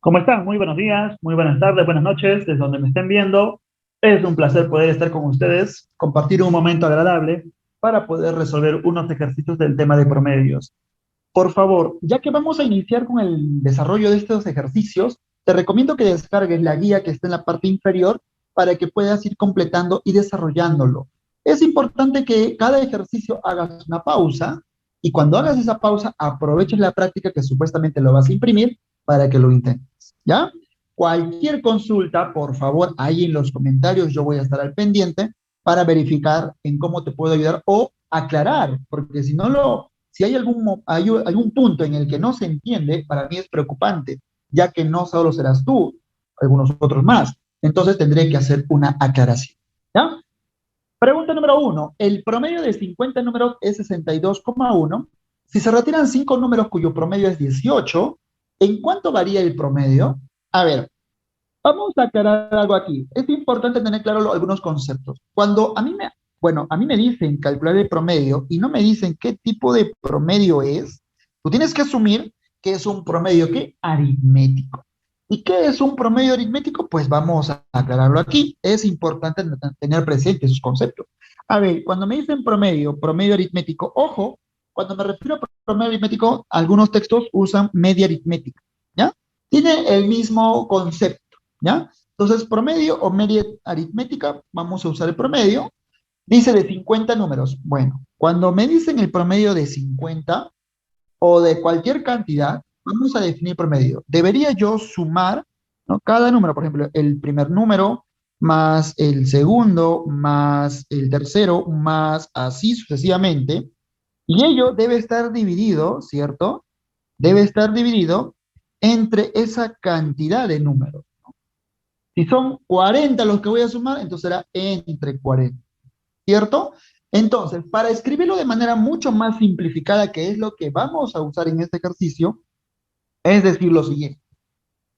¿Cómo están? Muy buenos días, muy buenas tardes, buenas noches, desde donde me estén viendo. Es un placer poder estar con ustedes, compartir un momento agradable para poder resolver unos ejercicios del tema de promedios. Por favor, ya que vamos a iniciar con el desarrollo de estos ejercicios, te recomiendo que descargues la guía que está en la parte inferior para que puedas ir completando y desarrollándolo. Es importante que cada ejercicio hagas una pausa y cuando hagas esa pausa aproveches la práctica que supuestamente lo vas a imprimir para que lo intentes, ¿ya? Cualquier consulta, por favor, ahí en los comentarios yo voy a estar al pendiente para verificar en cómo te puedo ayudar o aclarar, porque si hay algún punto en el que no se entiende, para mí es preocupante, ya que no solo serás tú, algunos otros más. Entonces tendré que hacer una aclaración. ¿Ya? Pregunta número uno. El promedio de 50 números es 62,1. Si se retiran 5 números cuyo promedio es 18, ¿en cuánto varía el promedio? A ver, vamos a aclarar algo aquí. Es importante tener claro algunos conceptos. Bueno, a mí me dicen calcular el promedio y no me dicen qué tipo de promedio es, tú tienes que asumir que es un promedio ¿qué? Aritmético. ¿Y qué es un promedio aritmético? Pues vamos a aclararlo aquí. Es importante tener presente esos conceptos. A ver, cuando me dicen promedio, promedio aritmético, ojo, cuando me refiero a promedio aritmético, algunos textos usan media aritmética, ¿ya? Tiene el mismo concepto, ¿ya? Entonces, promedio o media aritmética, vamos a usar el promedio. Dice de 50 números. Bueno, cuando me dicen el promedio de 50 o de cualquier cantidad, vamos a definir promedio. Debería yo sumar, ¿no? Cada número, por ejemplo, el primer número más el segundo, más el tercero, más así sucesivamente. Y ello debe estar dividido, ¿cierto? Debe estar dividido entre esa cantidad de números. Si son 40 los que voy a sumar, entonces será entre 40, ¿cierto? Entonces, para escribirlo de manera mucho más simplificada, que es lo que vamos a usar en este ejercicio, es decir lo siguiente.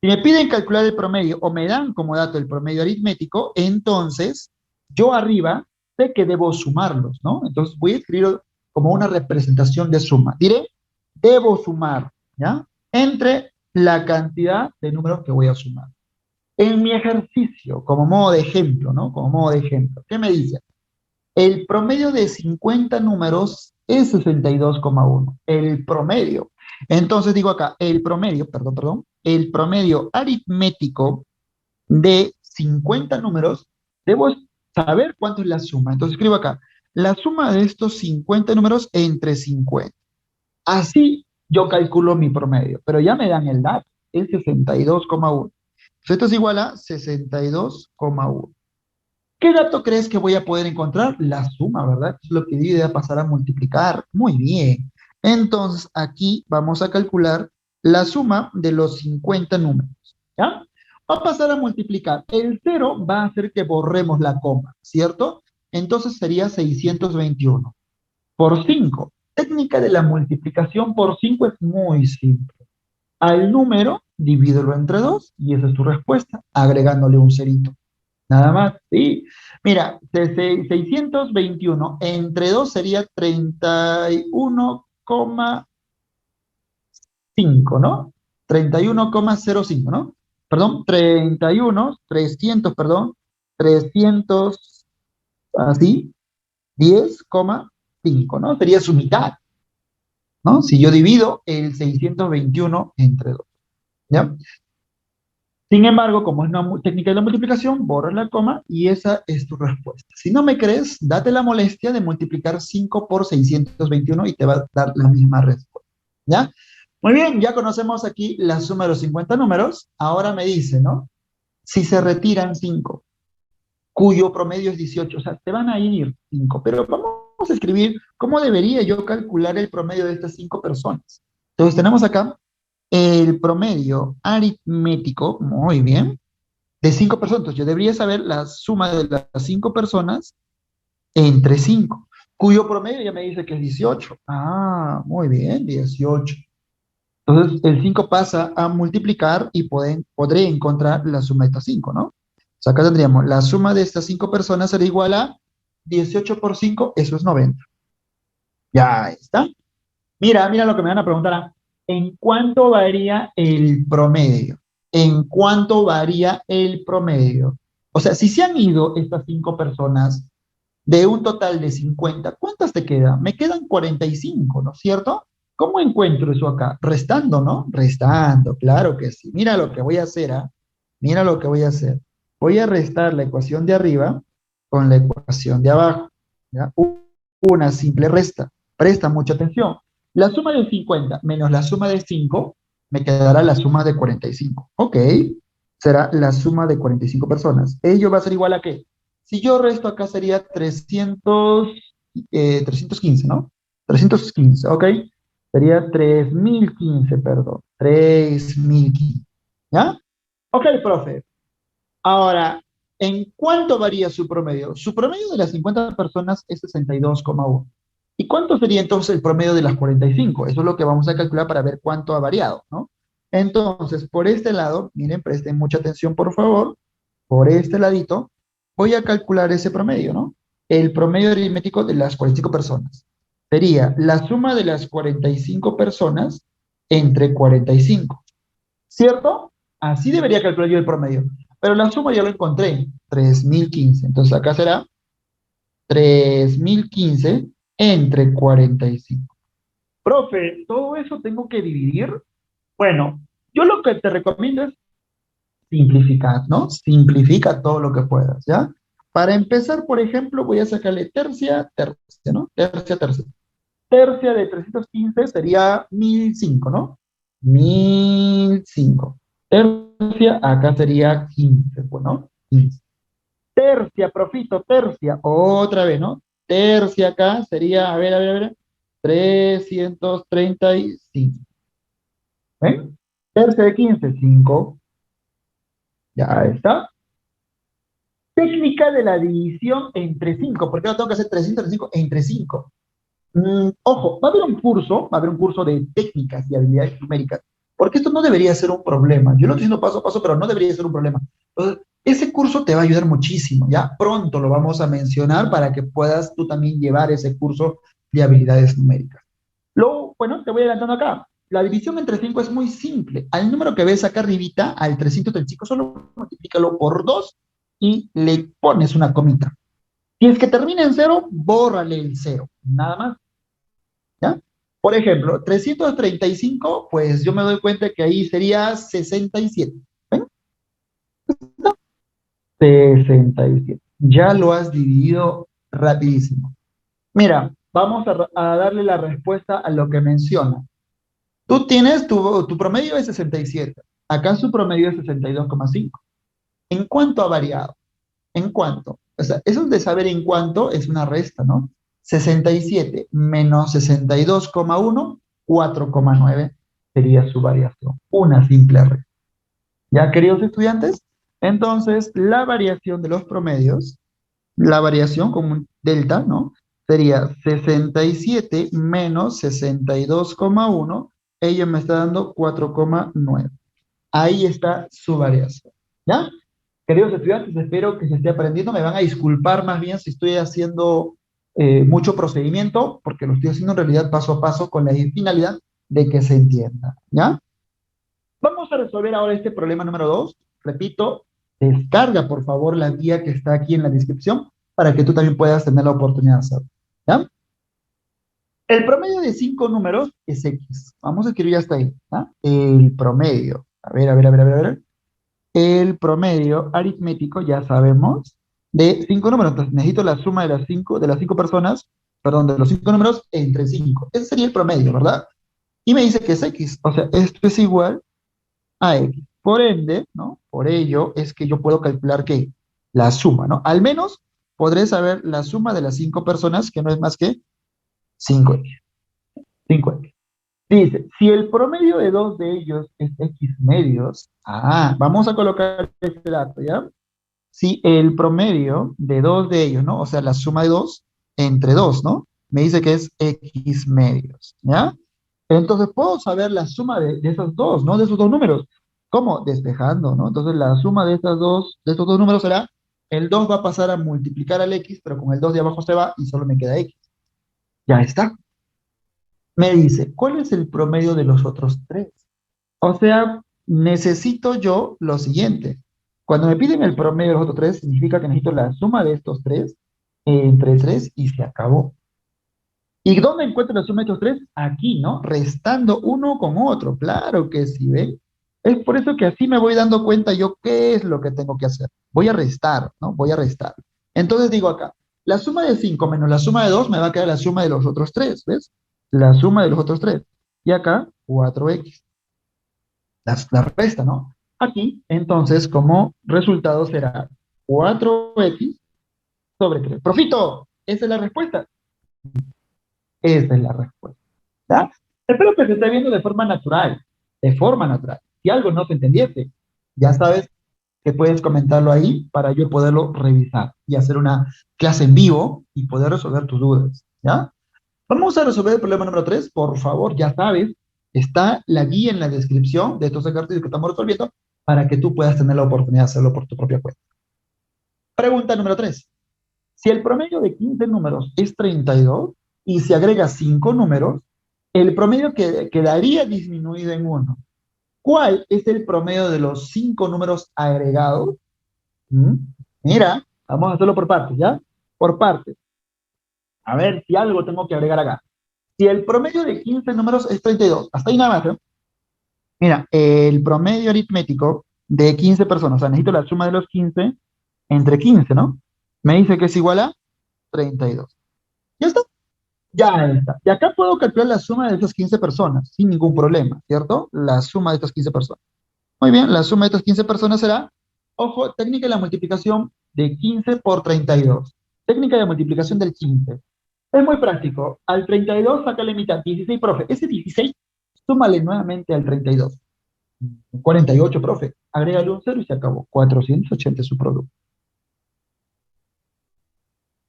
Si me piden calcular el promedio o me dan como dato el promedio aritmético, entonces yo arriba sé que debo sumarlos, ¿no? Entonces voy a escribir como una representación de suma. Diré, debo sumar, ¿ya? Entre la cantidad de números que voy a sumar. En mi ejercicio, como modo de ejemplo, ¿no? Como modo de ejemplo, ¿qué me dice? El promedio de 50 números es 62,1. El promedio. Entonces digo acá, el promedio, perdón, el promedio aritmético de 50 números, debo saber cuánto es la suma. Entonces escribo acá, la suma de estos 50 números entre 50. Así yo calculo mi promedio, pero ya me dan el dato, es 62,1. Esto es igual a 62,1. ¿Qué dato crees que voy a poder encontrar? La suma, ¿verdad? Es lo que divide a pasar a multiplicar. Muy bien. Entonces, aquí vamos a calcular la suma de los 50 números. ¿Ya? Va a pasar a multiplicar. El cero va a hacer que borremos la coma, ¿cierto? Entonces sería 621 por 5. Técnica de la multiplicación por 5 es muy simple. Al número, divídelo entre 2 y esa es tu respuesta, agregándole un cerito. Nada más, sí. Mira, 621 entre 2 sería 31,5, ¿no? 31,05, ¿no? Perdón, 31, 300, perdón, 300, así, 10,5, ¿no? Sería su mitad, ¿no? Si yo divido el 621 entre 2, ¿ya? Sin embargo, como es una técnica de la multiplicación, borras la coma y esa es tu respuesta. Si no me crees, date la molestia de multiplicar 5 por 621 y te va a dar la misma respuesta. ¿Ya? Muy bien, ya conocemos aquí la suma de los 50 números. Ahora me dice, ¿no? Si se retiran 5, cuyo promedio es 18, o sea, te van a ir 5, pero vamos a escribir cómo debería yo calcular el promedio de estas 5 personas. Entonces tenemos acá el promedio aritmético, muy bien, de 5 personas. Entonces, yo debería saber la suma de las 5 personas entre 5, cuyo promedio ya me dice que es 18. Ah, muy bien, 18. Entonces, el 5 pasa a multiplicar y podré encontrar la suma de estas 5, ¿no? O sea, acá tendríamos la suma de estas 5 personas será igual a 18 por 5, eso es 90. Ya está. Mira lo que me van a preguntar. ¿En cuánto varía el promedio? ¿En cuánto varía el promedio? O sea, si se han ido estas 5 personas de un total de 50, ¿cuántas te quedan? Me quedan 45, ¿no es cierto? ¿Cómo encuentro eso acá? Restando, ¿no? Restando, claro que sí. Mira lo que voy a hacer, ¿ah? Mira lo que voy a hacer. Voy a restar la ecuación de arriba con la ecuación de abajo, ¿ya? Una simple resta. Presta mucha atención. La suma de 50 menos la suma de 5 me quedará la suma de 45. Ok, será la suma de 45 personas. Ello va a ser igual a qué? Si yo resto acá sería 315, ¿no? 315, ok. Sería 3015, perdón. 3015. ¿Ya? Ok, profe. Ahora, ¿en cuánto varía su promedio? Su promedio de las 50 personas es 62,1. ¿Y cuánto sería entonces el promedio de las 45? Eso es lo que vamos a calcular para ver cuánto ha variado, ¿no? Entonces, por este lado, miren, presten mucha atención, por favor. Por este ladito, voy a calcular ese promedio, ¿no? El promedio aritmético de las 45 personas. Sería la suma de las 45 personas entre 45. ¿Cierto? Así debería calcular yo el promedio. Pero la suma ya lo encontré, 3015. Entonces acá será 3015 entre 45. Profe, ¿todo eso tengo que dividir? Bueno, yo lo que te recomiendo es simplificar, ¿no? Simplifica todo lo que puedas, ¿ya? Para empezar, por ejemplo, voy a sacarle tercia, tercia, ¿no? Tercia, tercia. Tercia de 315 sería 1005, ¿no? 1005. Tercia, acá sería 15, bueno, 15. Tercia, profito, tercia, otra vez, ¿no? Tercia acá sería, a ver, 335. ¿Ven? Tercia de 15, 5. Ya está. Técnica de la división entre 5. ¿Por qué no tengo que hacer 335 entre 5? Ojo, va a haber un curso de técnicas y habilidades numéricas, porque esto no debería ser un problema. Yo lo estoy diciendo paso a paso, pero no debería ser un problema. Entonces, ese curso te va a ayudar muchísimo. Ya pronto lo vamos a mencionar para que puedas tú también llevar ese curso de habilidades numéricas. Bueno, te voy adelantando acá. La división entre 5 es muy simple. Al número que ves acá arribita, al 335, solo multiplícalo por 2 y le pones una comita. Si es que termina en cero, bórrale el cero. Nada más. ¿Ya? Por ejemplo, 335, pues yo me doy cuenta que ahí sería 67. ¿Ven? 67. Ya lo has dividido rapidísimo. Mira, vamos a darle la respuesta a lo que menciona. Tú tienes, tu promedio es 67. Acá su promedio es 62,5. ¿En cuánto ha variado? ¿En cuánto? O sea, eso de saber en cuánto es una resta, ¿no? 67 menos 62,1, 4,9 sería su variación. Una simple resta. ¿Ya, queridos estudiantes? Entonces, la variación de los promedios, la variación como un delta, ¿no? Sería 67 menos 62,1. Ella me está dando 4,9. Ahí está su variación. ¿Ya? Queridos estudiantes, espero que se esté aprendiendo. Me van a disculpar más bien si estoy haciendo mucho procedimiento, porque lo estoy haciendo en realidad paso a paso con la finalidad de que se entienda. ¿Ya? Vamos a resolver ahora este problema número 2. Repito, descarga por favor la guía que está aquí en la descripción para que tú también puedas tener la oportunidad de hacerlo. ¿Ya? El promedio de 5 números es X. Vamos a escribir hasta ahí. ¿Ya? El promedio. A ver. El promedio aritmético, ya sabemos, de 5 números. Entonces necesito la suma de las cinco personas, perdón, de los 5 números entre 5. Ese sería el promedio, ¿verdad? Y me dice que es X. O sea, esto es igual a X. Por ende, ¿no? Por ello es que yo puedo calcular que la suma, ¿no? Al menos podré saber la suma de las 5 personas, que no es más que 5X. 5X. Dice, si el promedio de dos de ellos es X medios, vamos a colocar este dato, ¿ya? Si el promedio de dos de ellos, ¿no? O sea, la suma de dos entre dos, ¿no? Me dice que es X medios, ¿ya? Entonces puedo saber la suma de esos dos, ¿no? De esos dos números. ¿Cómo? Despejando, ¿no? Entonces la suma de estos dos números será, el 2 va a pasar a multiplicar al X, pero con el 2 de abajo se va y solo me queda X. Ya está. Me dice, ¿cuál es el promedio de los otros tres? O sea, necesito yo lo siguiente. Cuando me piden el promedio de los otros tres, significa que necesito la suma de estos tres entre tres y se acabó. ¿Y dónde encuentro la suma de estos tres? Aquí, ¿no? Restando uno con otro. Claro que sí, ¿ven? Es por eso que así me voy dando cuenta yo qué es lo que tengo que hacer. Voy a restar, ¿no? Voy a restar. Entonces digo acá, la suma de 5 menos la suma de 2 me va a quedar la suma de los otros tres, ¿ves? La suma de los otros tres. Y acá, 4x. La resta, ¿no? Aquí, entonces, como resultado será 4x sobre 3. ¡Profito! Esa es la respuesta. Esa es la respuesta. ¿Ya? Espero que se esté viendo de forma natural, de forma natural. Si algo no te entendiese, ya sabes que puedes comentarlo ahí para yo poderlo revisar y hacer una clase en vivo y poder resolver tus dudas. ¿Ya? Vamos a resolver el problema número 3. Por favor, ya sabes, está la guía en la descripción de estos ejercicios que estamos resolviendo para que tú puedas tener la oportunidad de hacerlo por tu propia cuenta. Pregunta número 3. Si el promedio de 15 números es 32 y se agrega 5 números, el promedio quedaría disminuido en uno. ¿Cuál es el promedio de los 5 números agregados? ¿Mm? Mira, vamos a hacerlo por partes, ¿ya? Por partes. A ver si algo tengo que agregar acá. Si el promedio de 15 números es 32, hasta ahí nada más, ¿eh? Mira, el promedio aritmético de 15 personas, o sea, necesito la suma de los 15 entre 15, ¿no? Me dice que es igual a 32. ¿Ya está? Ya está. Y acá puedo calcular la suma de esas 15 personas, sin ningún problema, ¿cierto? La suma de estas 15 personas. Muy bien, la suma de estas 15 personas será, ojo, técnica de la multiplicación de 15 por 32. Técnica de multiplicación del 15. Es muy práctico. Al 32 sácale mitad, 16, profe. Ese 16, súmale nuevamente al 32. 48, profe. Agrégale un cero y se acabó. 480 es su producto.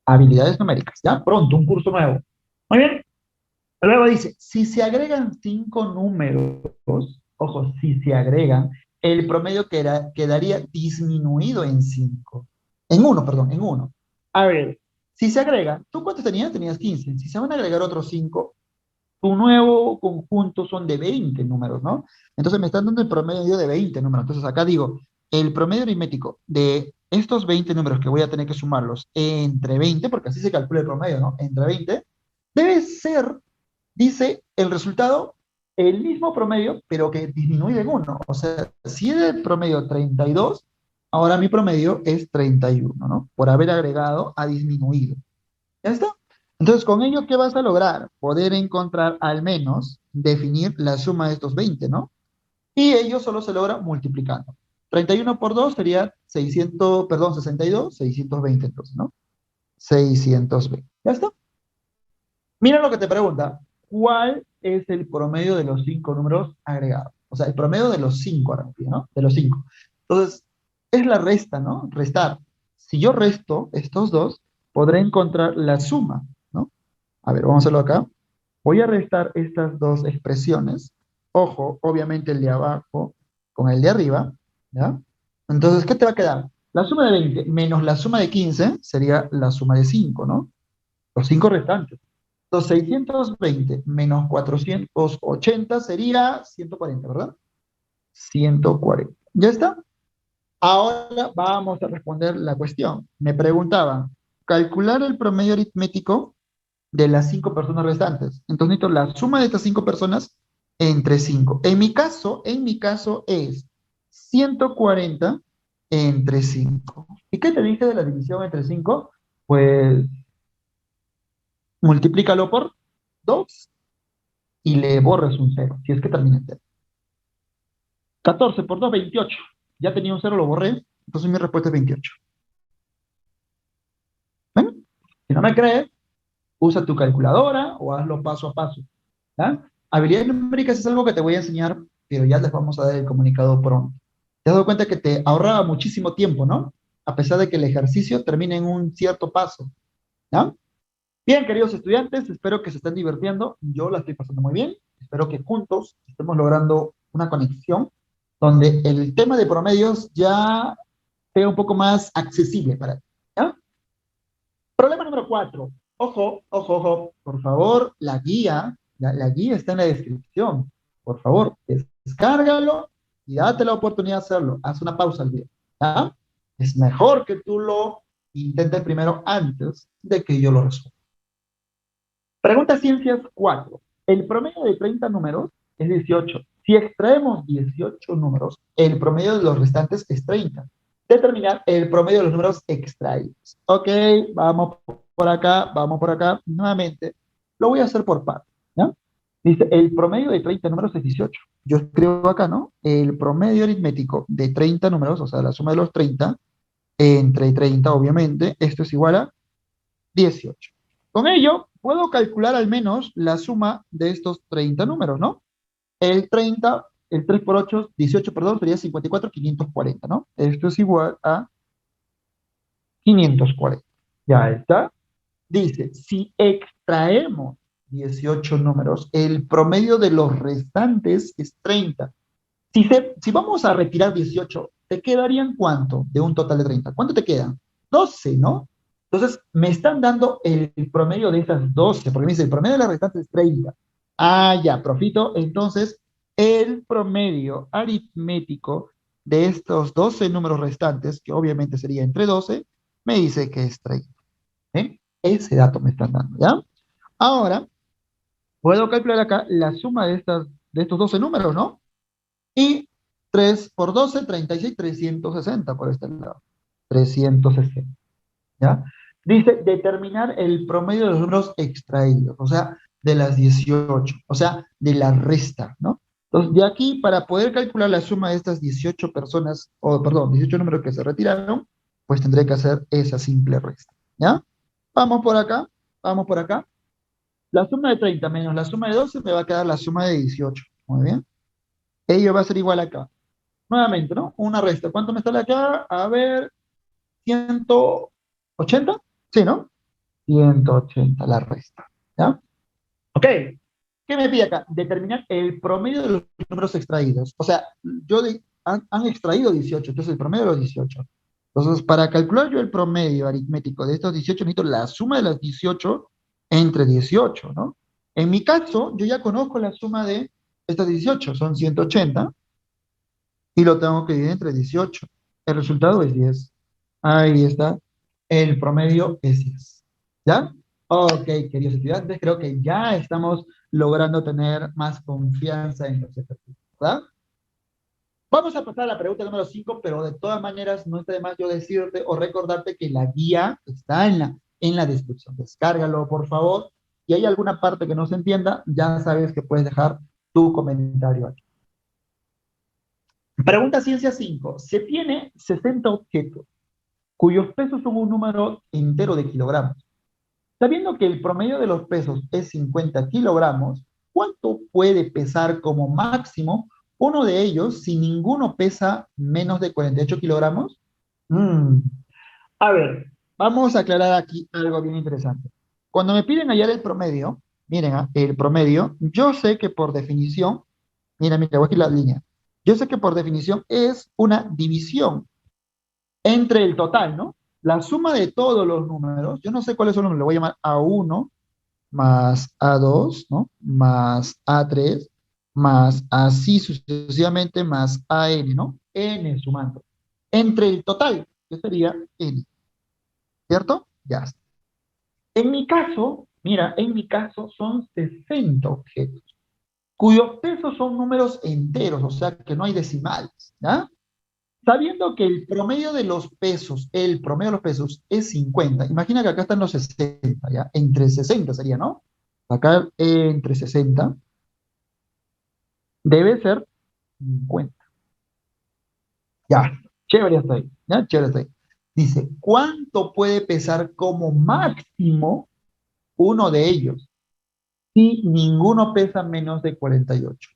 Habilidades numéricas, ¿ya? Pronto, un curso nuevo. Muy bien. Luego dice, si se agregan 5 números, ojo, si se agregan, el promedio quedaría disminuido en 5. En uno, perdón, en uno. A ver, si se agregan, ¿tú cuántos tenías? Tenías 15. Si se van a agregar otros 5, tu nuevo conjunto son de 20 números, ¿no? Entonces me están dando el promedio de 20 números. Entonces acá digo, el promedio aritmético de estos 20 números que voy a tener que sumarlos entre 20, porque así se calcula el promedio, ¿no? Entre 20, debe ser, dice el resultado, el mismo promedio, pero que disminuye en uno. O sea, si es el promedio 32, ahora mi promedio es 31, ¿no? Por haber agregado, ha disminuido. ¿Ya está? Entonces, con ello, ¿qué vas a lograr? Poder encontrar al menos, definir la suma de estos 20, ¿no? Y ello solo se logra multiplicando. 31 por 2 sería 600, perdón, 62, 620 entonces, ¿no? 620. ¿Ya está? Mira lo que te pregunta. ¿Cuál es el promedio de los 5 números agregados? O sea, el promedio de los 5, ahora, ¿no? De los 5. Entonces, es la resta, ¿no? Restar. Si yo resto estos dos, podré encontrar la suma, ¿no? A ver, vamos a hacerlo acá. Voy a restar estas dos expresiones. Ojo, obviamente el de abajo con el de arriba, ¿ya? Entonces, ¿qué te va a quedar? La suma de 20 menos la suma de 15 sería la suma de 5, ¿no? Los 5 restantes. Entonces, 620 menos 480 sería 140, ¿verdad? 140. ¿Ya está? Ahora vamos a responder la cuestión. Me preguntaban, calcular el promedio aritmético de las 5 personas restantes. Entonces necesito la suma de estas 5 personas entre 5. En mi caso es 140 entre 5. ¿Y qué te dije de la división entre 5? Pues multiplícalo por 2 y le borras un cero, si es que termina en cero. 14 por 2, 28. Ya tenía un cero, lo borré, entonces mi respuesta es 28. ¿Ven? Si no me crees, usa tu calculadora o hazlo paso a paso. ¿Ya? Habilidades numéricas es algo que te voy a enseñar, pero ya les vamos a dar el comunicado pronto. Te has dado cuenta que te ahorraba muchísimo tiempo, ¿no? A pesar de que el ejercicio termine en un cierto paso. ¿Ya? Bien, queridos estudiantes, espero que se estén divirtiendo. Yo la estoy pasando muy bien. Espero que juntos estemos logrando una conexión donde el tema de promedios ya sea un poco más accesible para ti. ¿Ya? Problema número 4. Ojo, ojo, ojo. Por favor, la guía está en la descripción. Por favor, descárgalo y date la oportunidad de hacerlo. Haz una pausa al video. ¿Ya? Es mejor que tú lo intentes primero antes de que yo lo resuelva. Pregunta Ciencias 4. El promedio de 30 números es 18. Si extraemos 18 números, el promedio de los restantes es 30. Determinar el promedio de los números extraídos. Ok, vamos por acá, vamos por acá. Nuevamente, lo voy a hacer por partes. ¿Ya? Dice, el promedio de 30 números es 18. Yo escribo acá, ¿no? El promedio aritmético de 30 números, o sea, la suma de los 30, entre 30, obviamente, esto es igual a 18. Con ello, puedo calcular al menos la suma de estos 30 números, ¿no? El 30, el 3 por 8, 18, perdón, sería 54, 540, ¿no? Esto es igual a 540. Ya está. Dice, si extraemos 18 números, el promedio de los restantes es 30. Si vamos a retirar 18, ¿te quedarían cuánto de un total de 30? ¿Cuánto te quedan? 12, ¿no? Entonces, me están dando el promedio de esas 12, porque me dice, el promedio de las restantes es 30. Ah, ya, profito. Entonces, el promedio aritmético de estos 12 números restantes, que obviamente sería entre 12, me dice que es 30. ¿Eh? Ese dato me están dando, ¿ya? Ahora, puedo calcular acá la suma de estos 12 números, ¿no? Y 3 por 12, 36, 360 por este lado. 360, ¿ya? Dice determinar el promedio de los números extraídos, o sea, de las 18, o sea, de la resta, ¿no? Entonces, de aquí, para poder calcular la suma de estas 18 personas, o perdón, 18 números que se retiraron, pues tendré que hacer esa simple resta, ¿ya? Vamos por acá, vamos por acá. La suma de 30 menos la suma de 12 me va a quedar la suma de 18. Muy bien. Ello va a ser igual acá. Nuevamente, ¿no? Una resta. ¿Cuánto me sale acá? A ver, 180. Sí, ¿no? 180 la resta. ¿Ya? Ok. ¿Qué me pide acá? Determinar el promedio de los números extraídos. O sea, han extraído 18, entonces el promedio de los 18. Entonces, para calcular yo el promedio aritmético de estos 18, necesito la suma de las 18 entre 18, ¿no? En mi caso, yo ya conozco la suma de estas 18, son 180, y lo tengo que dividir entre 18. El resultado es 10. Ahí está. El promedio es 10. ¿Ya? Ok, queridos estudiantes, creo que ya estamos logrando tener más confianza en los ejercicios, ¿verdad? Vamos a pasar a la pregunta número 5, pero de todas maneras no está de más yo decirte o recordarte que la guía está en la descripción. Descárgalo, por favor. Y hay alguna parte que no se entienda, ya sabes que puedes dejar tu comentario aquí. Pregunta Ciencia 5. Se tiene 60 objetos cuyos pesos son un número entero de kilogramos. Sabiendo que el promedio de los pesos es 50 kilogramos, ¿cuánto puede pesar como máximo uno de ellos si ninguno pesa menos de 48 kilogramos? Mm. A ver, vamos a aclarar aquí algo bien interesante. Cuando me piden hallar el promedio, miren, el promedio, yo sé que por definición, mira, voy aquí la línea. Yo sé que por definición es una división entre el total, ¿no? La suma de todos los números, yo no sé cuáles son los números, le voy a llamar A1 más A2, ¿no? Más A3, más así sucesivamente, más AN, ¿no? N sumando. Entre el total, que sería N, ¿cierto? Ya está. En mi caso, mira, en mi caso son 60 objetos, cuyos pesos son números enteros, o sea que no hay decimales, ¿ya? Sabiendo que el promedio de los pesos, el promedio de los pesos es 50. Imagina que acá están los 60, ¿ya? Entre 60 sería, ¿no? Acá entre 60 debe ser 50. Ya, chévere hasta ahí, ¿ya? Chévere hasta ahí. Dice, ¿cuánto puede pesar como máximo uno de ellos si ninguno pesa menos de 48?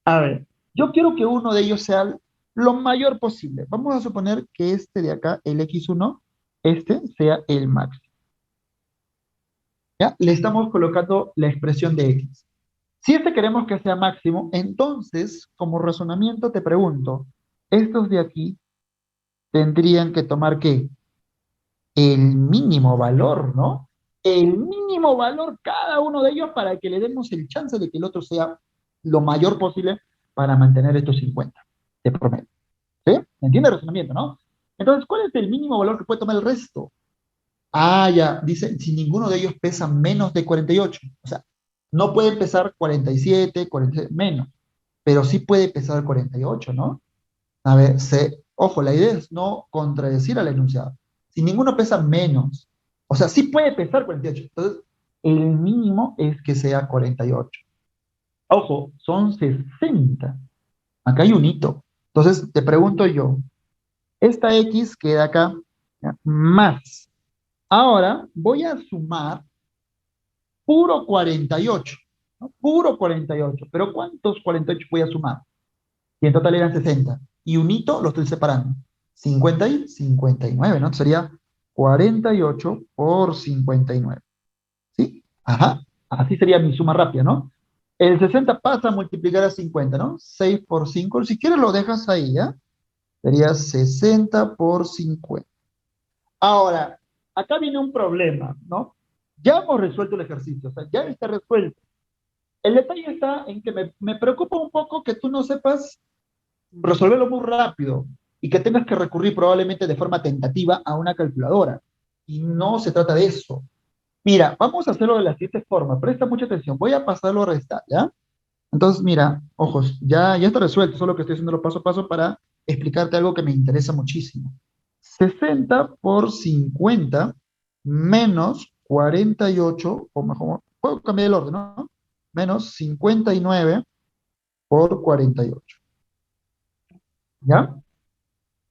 A ver, yo quiero que uno de ellos sea lo mayor posible. Vamos a suponer que este de acá, el X1, este sea el máximo. ¿Ya? Le estamos colocando la expresión de X. Si este queremos que sea máximo, entonces, como razonamiento te pregunto, estos de aquí tendrían que tomar ¿qué? El mínimo valor, ¿no? El mínimo valor cada uno de ellos para que le demos el chance de que el otro sea lo mayor posible para mantener estos 50 de promedio. ¿Sí? ¿Me entiende el razonamiento, no? Entonces, ¿cuál es el mínimo valor que puede tomar el resto? Ah, ya, dice, si ninguno de ellos pesa menos de 48. O sea, no puede pesar 47, 46, menos, pero sí puede pesar 48, ¿no? A ver, ojo, la idea es no contradecir al enunciado. Si ninguno pesa menos, o sea, sí puede pesar 48, entonces el mínimo es que sea 48. Ojo, son 60. Acá hay un hito. Entonces, te pregunto yo, esta X queda acá, ¿ya? Más. Ahora voy a sumar puro 48, ¿no? Puro 48. Pero ¿cuántos 48 voy a sumar? Y en total eran 60. Y un hito lo estoy separando. 50 y 59, ¿no? Sería 48 por 59. ¿Sí? Ajá. Así sería mi suma rápida, ¿no? El 60 pasa a multiplicar a 50, ¿no? 6 por 5. Si quieres lo dejas ahí, ¿ya? Sería 60 por 50. Ahora, acá viene un problema, ¿no? Ya hemos resuelto el ejercicio, o sea, ya está resuelto. El detalle está en que me preocupa un poco que tú no sepas resolverlo muy rápido y que tengas que recurrir probablemente de forma tentativa a una calculadora. Y no se trata de eso. Mira, vamos a hacerlo de la siguiente forma. Presta mucha atención. Voy a pasarlo a restar, ¿ya? Entonces, mira, ojos, ya está resuelto. Solo que estoy haciéndolo paso a paso para explicarte algo que me interesa muchísimo. 60 por 50 menos 48, o mejor, puedo cambiar el orden, ¿no? Menos 59 por 48. ¿Ya?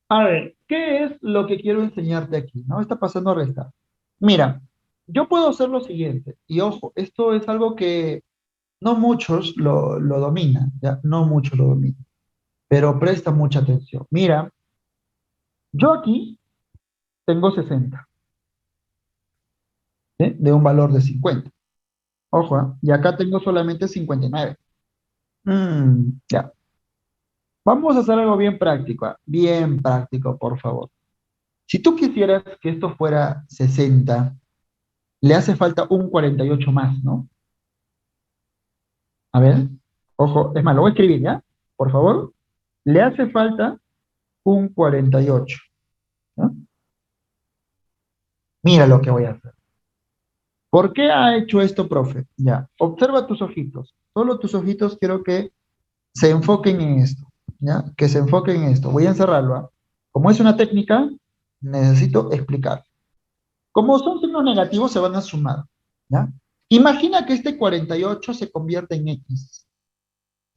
A ver, ¿qué es lo que quiero enseñarte aquí? ¿No? Está pasando a restar. Mira, yo puedo hacer lo siguiente, y ojo, esto es algo que no muchos lo dominan, ¿ya? No muchos lo dominan, pero presta mucha atención. Mira, yo aquí tengo 60, ¿sí? De un valor de 50. Ojo, ¿ah? Y acá tengo solamente 59. Ya. Vamos a hacer algo bien práctico, ¿ah? Bien práctico, por favor. Si tú quisieras que esto fuera 60, le hace falta un 48 más, ¿no? A ver, ojo, es más, lo voy a escribir, ¿ya? Por favor. Le hace falta un 48, ¿no? Mira lo que voy a hacer. ¿Por qué ha hecho esto, profe? Ya, observa tus ojitos. Solo tus ojitos quiero que se enfoquen en esto, ¿ya? Que se enfoquen en esto. Voy a encerrarlo, ¿ah? Como es una técnica, necesito explicar. Como son signos negativos, se van a sumar, ¿ya? Imagina que este 48 se convierte en X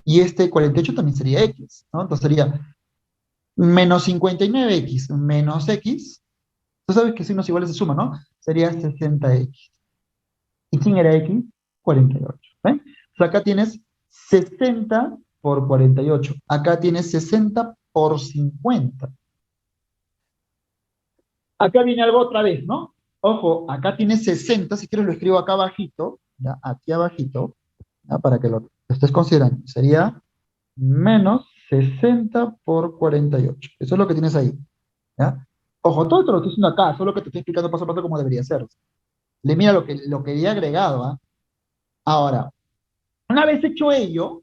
y este 48 también sería X, ¿no? Entonces sería menos 59X menos X. Tú sabes que signos iguales se suman, ¿no? Sería 60X. ¿Y quién era X? 48. ¿Eh? Entonces acá tienes 60 por 48. Acá tienes 60 por 50. Acá viene algo otra vez, ¿no? Ojo, acá tienes 60. Si quieres lo escribo acá abajito, ¿ya? Aquí abajito, ¿ya? Para que lo estés considerando. Sería menos 60 por 48. Eso es lo que tienes ahí, ¿ya? Ojo, todo esto lo estoy haciendo acá, solo que te estoy explicando paso a paso cómo debería ser. Le mira lo que he agregado, ¿ah? Ahora, una vez hecho ello,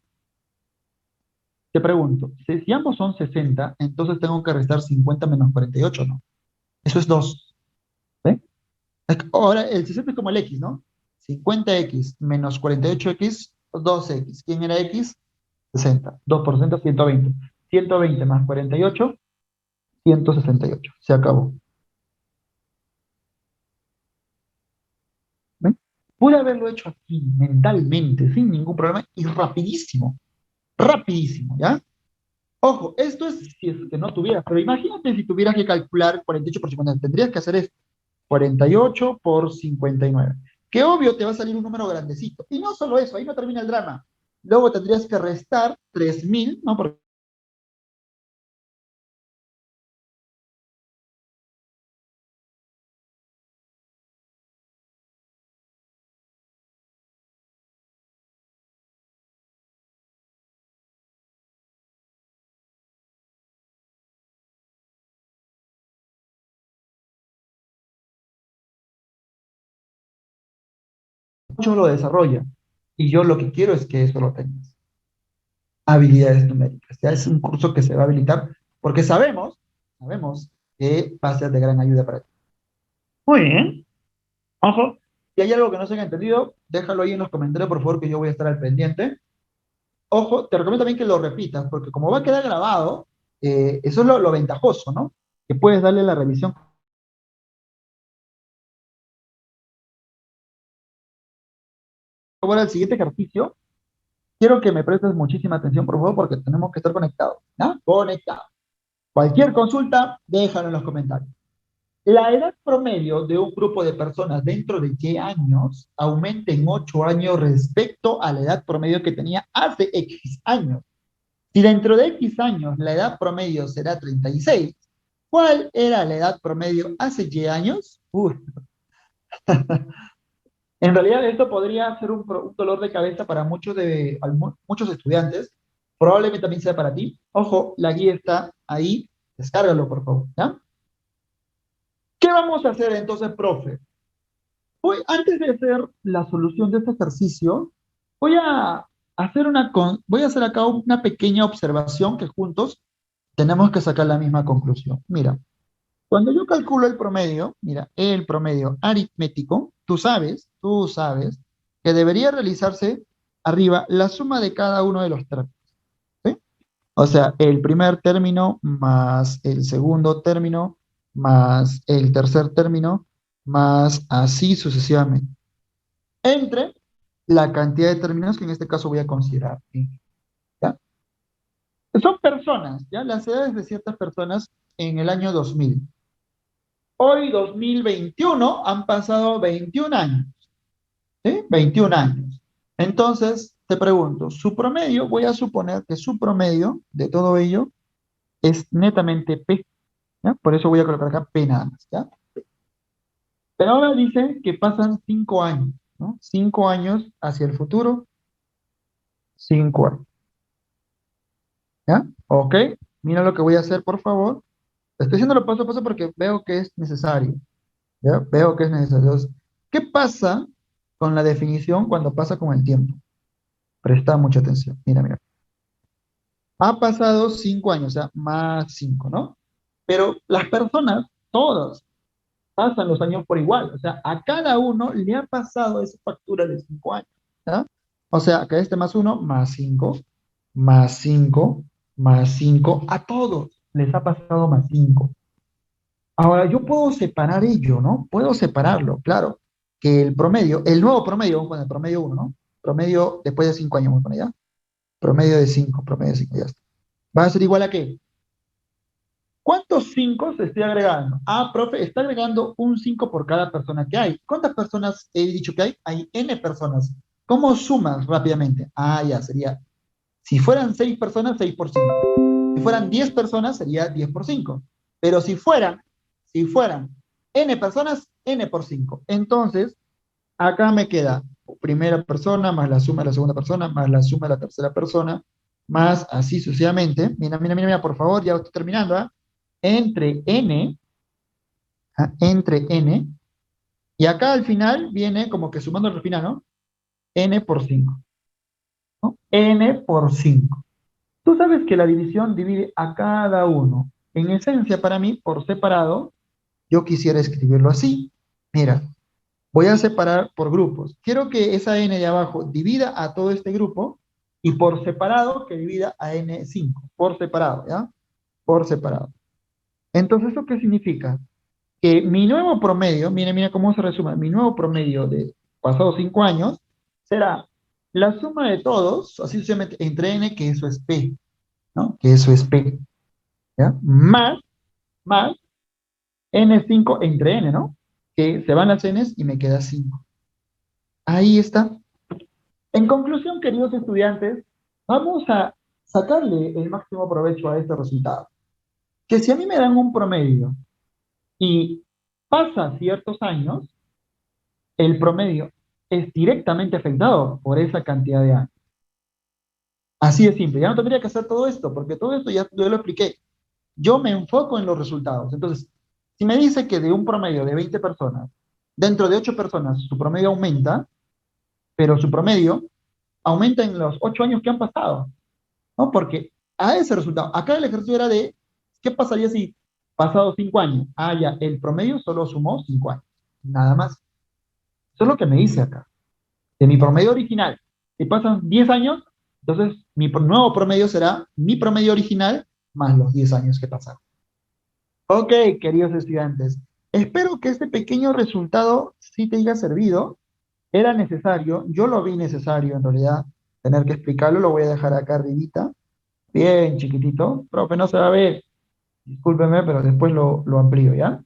te pregunto, si ambos son 60, entonces tengo que restar 50 menos 48, ¿no? Eso es 2. ¿Ve? Ahora, el 60 es como el X, ¿no? 50X menos 48X, 2X. ¿Quién era X? 60. 2%, 120. 120 más 48, 168. Se acabó. ¿Ven? Pude haberlo hecho aquí, mentalmente, sin ningún problema, y rapidísimo. Rapidísimo, ¿ya? Ojo, esto es si es que no tuvieras, pero imagínate si tuvieras que calcular 48 por 59. Tendrías que hacer esto, 48 por 59. Que obvio te va a salir un número grandecito. Y no solo eso, ahí no termina el drama. Luego tendrías que restar 3000, ¿no? Porque muchos lo desarrollan. Y yo lo que quiero es que eso lo tengas. habilidades numéricas. Ya es un curso que se va a habilitar porque sabemos que va a ser de gran ayuda para ti. Muy bien. Ojo, si hay algo que no se haya entendido, déjalo ahí en los comentarios, por favor, que yo voy a estar al pendiente. Ojo, te recomiendo también que lo repitas, porque como va a quedar grabado, eso es lo ventajoso, ¿no? Que puedes darle la revisión. Ahora, el siguiente ejercicio, quiero que me prestes muchísima atención, por favor, porque tenemos que estar conectados, ¿no? Conectados. Cualquier consulta, déjalo en los comentarios. La edad promedio de un grupo de personas dentro de Y años aumenta en 8 años respecto a la edad promedio que tenía hace X años. Si dentro de X años la edad promedio será 36, ¿cuál era la edad promedio hace Y años? En realidad esto podría ser un dolor de cabeza para muchos estudiantes. Probablemente también sea para ti. Ojo, la guía está ahí. Descárgalo, por favor. ¿Ya? ¿Qué vamos a hacer entonces, profe? Antes de hacer la solución de este ejercicio, voy a voy a hacer acá una pequeña observación que juntos tenemos que sacar la misma conclusión. Mira, cuando yo calculo el promedio, mira, el promedio aritmético, tú sabes que debería realizarse arriba la suma de cada uno de los términos, ¿sí? O sea, el primer término más el segundo término más el tercer término más así sucesivamente. Entre la cantidad de términos que en este caso voy a considerar, ¿ya? Son personas, ¿ya? Las edades de ciertas personas en el año 2000. Hoy, 2021, han pasado 21 años, ¿sí? 21 años. Entonces, te pregunto, su promedio, voy a suponer que su promedio de todo ello es netamente P, ¿ya? Por eso voy a colocar acá P nada más, ¿ya? Pero ahora dice que pasan 5 años, ¿no? 5 años hacia el futuro, 5 años, ¿ya? Ok, mira lo que voy a hacer, por favor. Estoy haciéndolo paso a paso porque veo que es necesario, ¿ya? Veo que es necesario. Entonces, ¿qué pasa con la definición cuando pasa con el tiempo? Presta mucha atención. Mira, mira. Ha pasado 5 años, o sea, más 5, ¿no? Pero las personas, todas, pasan los años por igual. O sea, a cada uno le ha pasado esa factura de 5 años, ¿ya? O sea, acá este más uno, más 5, más 5, más 5. A todos les ha pasado más 5. Ahora, yo puedo separar ello, ¿no? Puedo separarlo, claro. Que el promedio, el nuevo promedio, vamos a poner promedio uno, ¿no? Promedio después de 5 años, vamos a poner ya. Promedio de 5, ya está. ¿Va a ser igual a qué? ¿Cuántos 5 se estoy agregando? Ah, profe, está agregando un 5 por cada persona que hay. ¿Cuántas personas he dicho que hay? Hay N personas. ¿Cómo sumas rápidamente? Ah, ya, sería, si fueran 6 personas, 6 por 5. Si fueran 10 personas, sería 10 por 5. Pero si fueran N personas, N por 5. Entonces, acá me queda primera persona más la suma de la segunda persona más la suma de la tercera persona más así sucesivamente. Mira, mira, mira, mira, por favor, ya estoy terminando, ¿ah? Entre n, entre n, y acá al final viene como que sumando al final, ¿no? N por 5, ¿no? N por 5. Tú sabes que la división divide a cada uno. En esencia, para mí, por separado, yo quisiera escribirlo así. Mira, voy a separar por grupos. Quiero que esa n de abajo divida a todo este grupo y por separado que divida a n5. Por separado, ¿ya? Por separado. Entonces, ¿eso qué significa? Que mi nuevo promedio, mira, mira cómo se resume, mi nuevo promedio de pasados 5 años será la suma de todos, así sucesivamente, entre n, que eso es p, ¿no? Que eso es p, ¿ya? Más n5 entre n, ¿no? Que se van las n's y me queda 5. Ahí está. En conclusión, queridos estudiantes, vamos a sacarle el máximo provecho a este resultado. Que si a mí me dan un promedio y pasa ciertos años, el promedio es directamente afectado por esa cantidad de años. Así de simple. Ya no tendría que hacer todo esto, porque todo esto ya yo lo expliqué. Yo me enfoco en los resultados. Entonces, si me dice que de un promedio de 20 personas, dentro de 8 personas, su promedio aumenta, pero su promedio aumenta en los 8 años que han pasado. ¿no? Porque a ese resultado, acá el ejercicio era de, ¿qué pasaría si pasados 5 años? Ah, ya, el promedio solo sumó 5 años, nada más. Eso es lo que me dice acá. De mi promedio original, si pasan 10 años, entonces mi nuevo promedio será mi promedio original más los 10 años que pasaron. Ok, queridos estudiantes, espero que este pequeño resultado sí te haya servido. Era necesario, yo lo vi necesario en realidad, tener que explicarlo, lo voy a dejar acá arribita, bien chiquitito, profe, no se va a ver, discúlpeme, pero después lo amplío, ¿ya?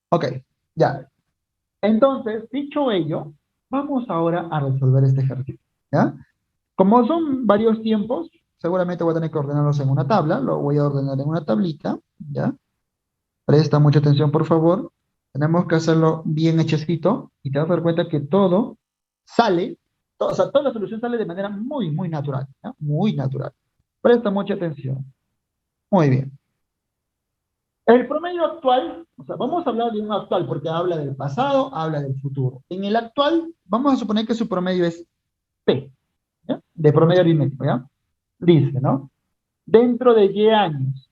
Ok, ya. Entonces, dicho ello, vamos ahora a resolver este ejercicio, ¿ya? Como son varios tiempos, seguramente voy a tener que ordenarlos en una tabla, lo voy a ordenar en una tablita, ¿ya? Presta mucha atención, por favor. Tenemos que hacerlo bien hechecito y te vas a dar cuenta que todo sale, o sea, toda la solución sale de manera muy, muy natural, ¿ya? Muy natural. Presta mucha atención. Muy bien. El promedio actual, o sea, vamos a hablar de un actual porque habla del pasado, habla del futuro. En el actual, vamos a suponer que su promedio es P, ¿ya? De promedio aritmético, ¿ya? Dice, ¿no? Dentro de Y años,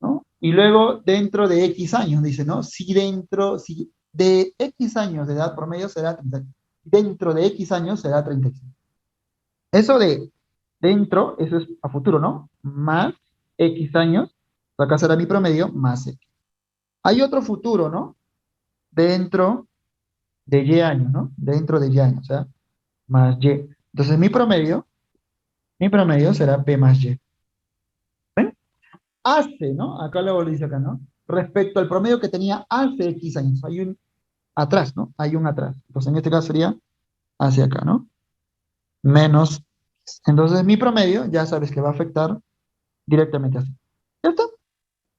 ¿no? Y luego dentro de X años, dice, ¿no? Si de X años de edad promedio será 30, dentro de X años será 35. Eso de dentro, eso es a futuro, ¿no? Más X años, acá será mi promedio, más X. Hay otro futuro, ¿no? Dentro de Y años, ¿no? Dentro de Y años, o sea, más Y. Entonces mi promedio será P más Y. ¿Ven? Hace, ¿no? Acá lo dice acá, ¿no? Respecto al promedio que tenía hace X años. Hay un atrás, ¿no? Hay un atrás. Entonces, en este caso sería hacia acá, ¿no? Menos. Entonces, mi promedio, ya sabes que va a afectar directamente así. ¿Ya está?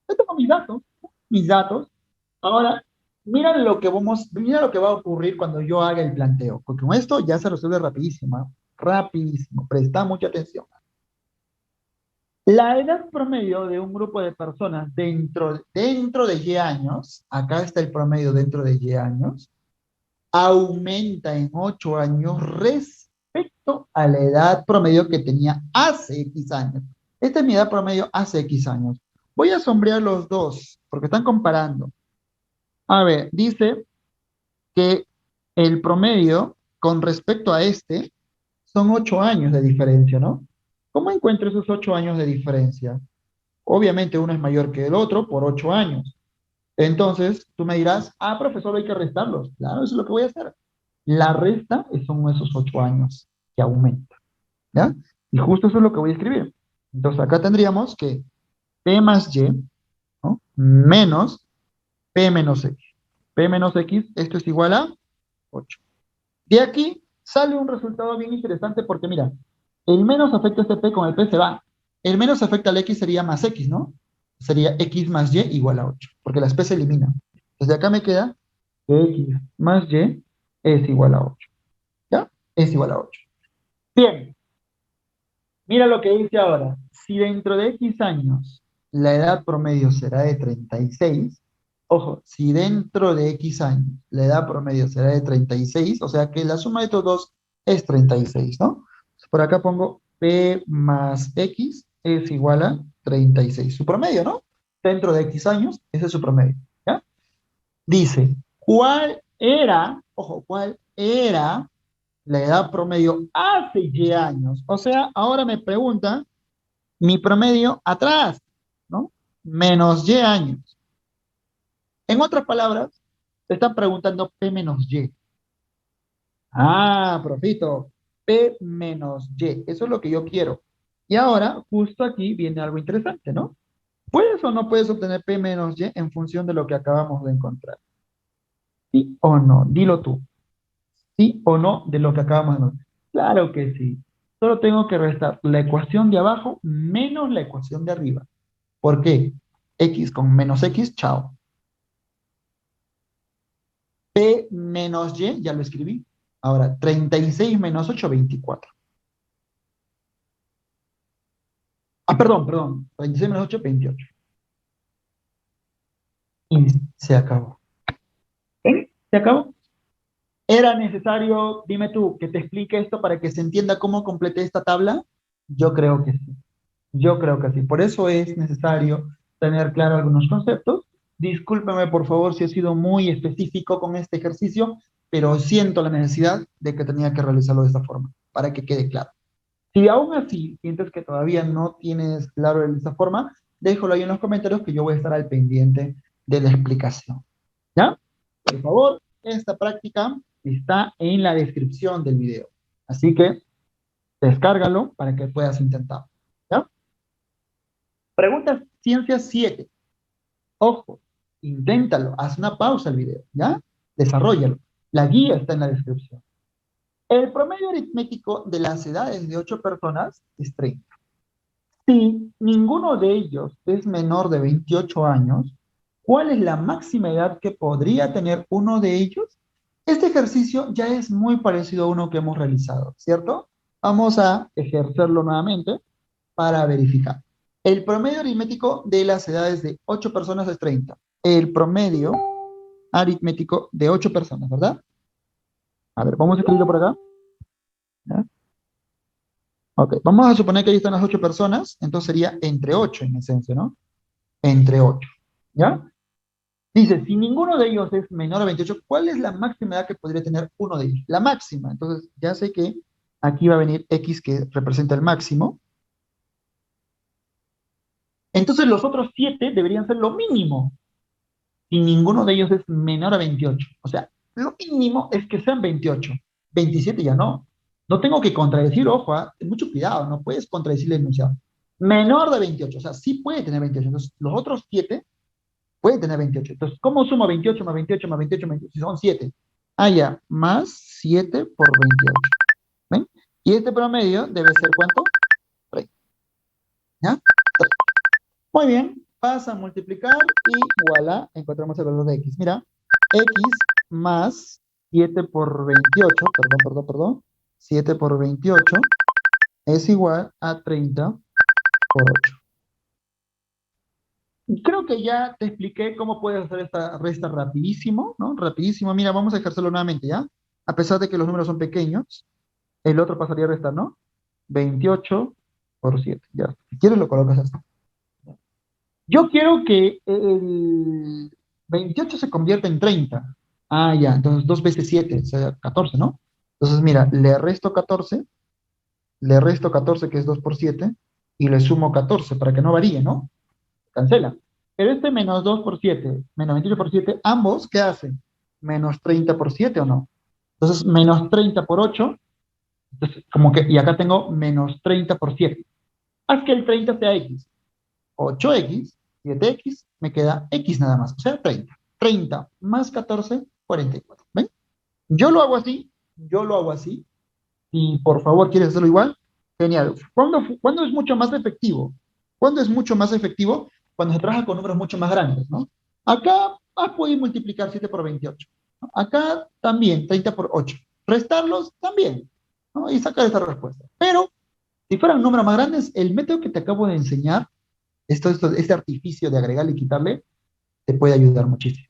Ya tengo mis datos. Mis datos. Ahora, mira lo que va a ocurrir cuando yo haga el planteo. Porque con esto ya se resuelve rapidísimo, ¿no? Rapidísimo. Presta mucha atención. La edad promedio de un grupo de personas dentro de Y años, acá está el promedio dentro de Y años, aumenta en 8 años respecto a la edad promedio que tenía hace X años. Esta es mi edad promedio hace X años. Voy a sombrear los dos, porque están comparando. A ver, dice que el promedio con respecto a este son 8 años de diferencia, ¿no? ¿Cómo encuentro esos 8 años de diferencia? Obviamente uno es mayor que el otro por 8 años. Entonces, tú me dirás, ah, profesor, hay que restarlos. Claro, eso es lo que voy a hacer. La resta son esos 8 años que aumenta, ¿ya? Y justo eso es lo que voy a escribir. Entonces, acá tendríamos que P más Y, ¿no? Menos P menos X. P menos X, esto es igual a 8. De aquí sale un resultado bien interesante porque, mira, el menos afecta a este P con el P se va. El menos afecta al X sería más X, ¿no? Sería X más Y igual a 8, porque las P se eliminan. Entonces, de acá me queda que X más Y es igual a 8. ¿Ya? Es igual a 8. Bien, mira lo que dice ahora. Si dentro de X años la edad promedio será de 36, ojo, si dentro de X años la edad promedio será de 36, o sea que la suma de estos dos es 36, ¿no? Por acá pongo P más X es igual a 36. Su promedio, ¿no? Dentro de X años, ese es su promedio, ¿ya? Dice, ¿cuál era, ojo, cuál era la edad promedio hace Y años? O sea, ahora me pregunta mi promedio atrás, ¿no? Menos Y años. En otras palabras, te están preguntando P menos Y. Ah, profito, P menos Y. Eso es lo que yo quiero. Y ahora, justo aquí viene algo interesante, ¿no? ¿Puedes o no puedes obtener P menos Y en función de lo que acabamos de encontrar? ¿Sí o no? Dilo tú. ¿Sí o no de lo que acabamos de encontrar? Claro que sí. Solo tengo que restar la ecuación de abajo menos la ecuación de arriba. ¿Por qué? X con menos X, chao. P menos Y, ya lo escribí. Ahora, 36 menos 8, 24. Ah, perdón. 36 menos 8, 28. Y se acabó. ¿Ven? ¿Se acabó? ¿Era necesario, dime tú, que te explique esto para que se entienda cómo completé esta tabla? Yo creo que sí. Yo creo que sí. Por eso es necesario tener claro algunos conceptos. Discúlpeme, por favor, si he sido muy específico con este ejercicio, pero siento la necesidad de que tenía que realizarlo de esta forma, para que quede claro. Si aún así sientes que todavía no tienes claro de esta forma, déjalo ahí en los comentarios que yo voy a estar al pendiente de la explicación. ¿Ya? Por favor, esta práctica está en la descripción del video. Así que descárgalo para que puedas intentarlo. ¿Ya? Pregunta Ciencia 7. Ojo, inténtalo, haz una pausa al video, ¿ya? Desarrollalo. La guía está en la descripción. El promedio aritmético de las edades de 8 personas es 30. Si ninguno de ellos es menor de 28 años, ¿cuál es la máxima edad que podría tener uno de ellos? Este ejercicio ya es muy parecido a uno que hemos realizado, ¿cierto? Vamos a ejercerlo nuevamente para verificar. El promedio aritmético de las edades de 8 personas es 30. El promedio aritmético de 8 personas, ¿verdad? A ver, vamos a escribirlo por acá. ¿Ya? Ok, vamos a suponer que ahí están las 8 personas, entonces sería entre 8 en esencia, ¿no? Entre 8. ¿Ya? Dice, si ninguno de ellos es menor a 28, ¿cuál es la máxima edad que podría tener uno de ellos? La máxima. Entonces, ya sé que aquí va a venir X que representa el máximo. Entonces, los otros 7 deberían ser lo mínimo. Si ninguno de ellos es menor a 28. O sea, lo mínimo es que sean 28. 27 ya no. No tengo que contradecir, ojo, mucho cuidado, no puedes contradecir el enunciado. Menor de 28, o sea, sí puede tener 28. Entonces, los otros 7 pueden tener 28. Entonces, ¿cómo sumo 28 más 28 más 28 más 28? Si son 7. Ah, ya, más 7 por 28. ¿Ven? Y este promedio debe ser ¿cuánto? 3. ¿Ya? 3. Muy bien, pasa a multiplicar y voilà, encontramos el valor de x. Mira, x más 7 por 28, perdón, 7 por 28 es igual a 30 por 8. Creo que ya te expliqué cómo puedes hacer esta resta rapidísimo, ¿no? Rapidísimo. Mira, vamos a ejercerlo nuevamente, ¿ya? A pesar de que los números son pequeños, el otro pasaría a restar, ¿no? 28 por 7. Ya. Si quieres lo colocas así. Yo quiero que el 28 se convierta en 30. Ah, ya. Entonces 2 veces 7, o sea, 14, ¿no? Entonces, mira, le resto 14, que es 2 por 7, y le sumo 14 para que no varíe, ¿no? Cancela. Pero este menos 2 por 7, menos 28 por 7, ambos, ¿qué hacen? Menos 30 por 7 o no. Entonces, menos 30 por 8, entonces, como que, y acá tengo menos 30 por 7. Haz que el 30 sea x. 8x, 7x, me queda x nada más, o sea, 30. 30 más 14, 44. ¿Ven? Yo lo hago así, yo lo hago así, y por favor, ¿quieres hacerlo igual? Genial. ¿Cuándo es mucho más efectivo? ¿Cuándo es mucho más efectivo? Cuando se trabaja con números mucho más grandes, ¿no? Acá puedes multiplicar 7 por 28. ¿No? Acá también, 30 por 8. Restarlos también, ¿no? Y sacar esta respuesta. Pero, si fueran números más grandes, el método que te acabo de enseñar, este artificio de agregarle y quitarle, te puede ayudar muchísimo.